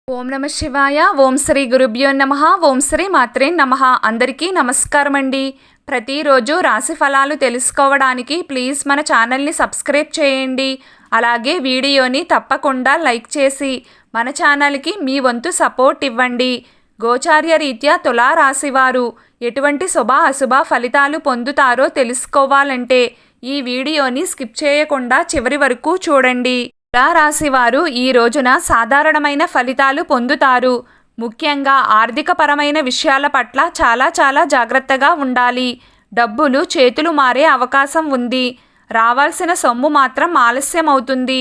ఓం నమ శివాయ. ఓం శ్రీ గురుభ్యో నమః. ఓం శ్రీ మాత్రే నమః. అందరికీ నమస్కారం అండి. ప్రతిరోజు రాశి ఫలాలు తెలుసుకోవడానికి ప్లీజ్ మన ఛానల్ని సబ్స్క్రైబ్ చేయండి. అలాగే వీడియోని తప్పకుండా లైక్ చేసి మన ఛానల్కి మీ వంతు సపోర్ట్ ఇవ్వండి. గోచార్య రీత్యా తులారాశివారు ఎటువంటి శుభ అశుభ ఫలితాలు పొందుతారో తెలుసుకోవాలంటే ఈ వీడియోని స్కిప్ చేయకుండా చివరి వరకు చూడండి. తులారాశివారు ఈ రోజున సాధారణమైన ఫలితాలు పొందుతారు. ముఖ్యంగా ఆర్థికపరమైన విషయాల పట్ల చాలా జాగ్రత్తగా ఉండాలి. డబ్బులు చేతులు మారే అవకాశం ఉంది. రావాల్సిన సొమ్ము మాత్రం ఆలస్యం అవుతుంది.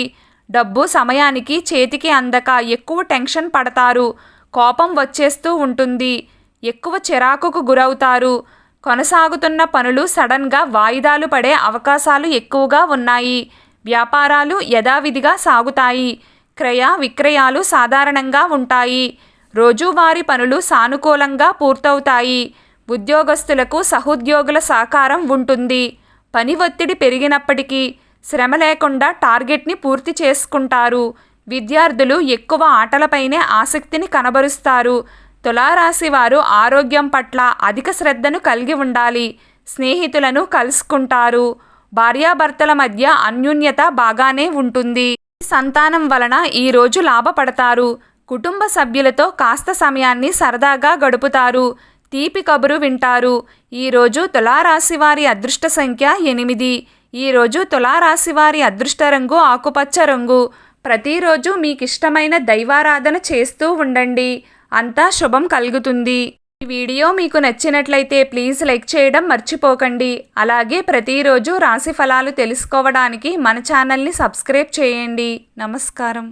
డబ్బు సమయానికి చేతికి అందక ఎక్కువ టెన్షన్ పడతారు. కోపం వచ్చేస్తూ ఉంటుంది. ఎక్కువ చిరాకుకు గురవుతారు. కొనసాగుతున్న పనులు సడన్గా వాయిదాలు పడే అవకాశాలు ఎక్కువగా ఉన్నాయి. వ్యాపారాలు యథావిధిగా సాగుతాయి. క్రయ విక్రయాలు సాధారణంగా ఉంటాయి. రోజువారీ పనులు సానుకూలంగా పూర్తవుతాయి. ఉద్యోగస్తులకు సహోద్యోగుల సహకారం ఉంటుంది. పని ఒత్తిడి పెరిగినప్పటికీ శ్రమ లేకుండా టార్గెట్ని పూర్తి చేసుకుంటారు. విద్యార్థులు ఎక్కువ ఆటలపైనే ఆసక్తిని కనబరుస్తారు. తులారాశి వారు ఆరోగ్యం పట్ల అధిక శ్రద్ధను కలిగి ఉండాలి. స్నేహితులను కలుసుకుంటారు. భార్యాభర్తల మధ్య అన్యోన్యత బాగానే ఉంటుంది. సంతానం వలన ఈరోజు లాభపడతారు. కుటుంబ సభ్యులతో కాస్త సమయాన్ని సరదాగా గడుపుతారు. తీపి కబురు వింటారు. ఈరోజు తులారాశి వారి అదృష్ట సంఖ్య 8. ఈరోజు తులారాశి వారి అదృష్ట రంగు ఆకుపచ్చ రంగు. ప్రతిరోజు మీకు ఇష్టమైన దైవారాధన చేస్తూ ఉండండి. అంతా శుభం కలుగుతుంది. ఈ వీడియో మీకు నచ్చినట్లయితే ప్లీజ్ లైక్ చేయడం మర్చిపోకండి. అలాగే ప్రతిరోజు రాశి ఫలాలు తెలుసుకోవడానికి మన ఛానల్ని సబ్స్క్రైబ్ చేయండి. నమస్కారం.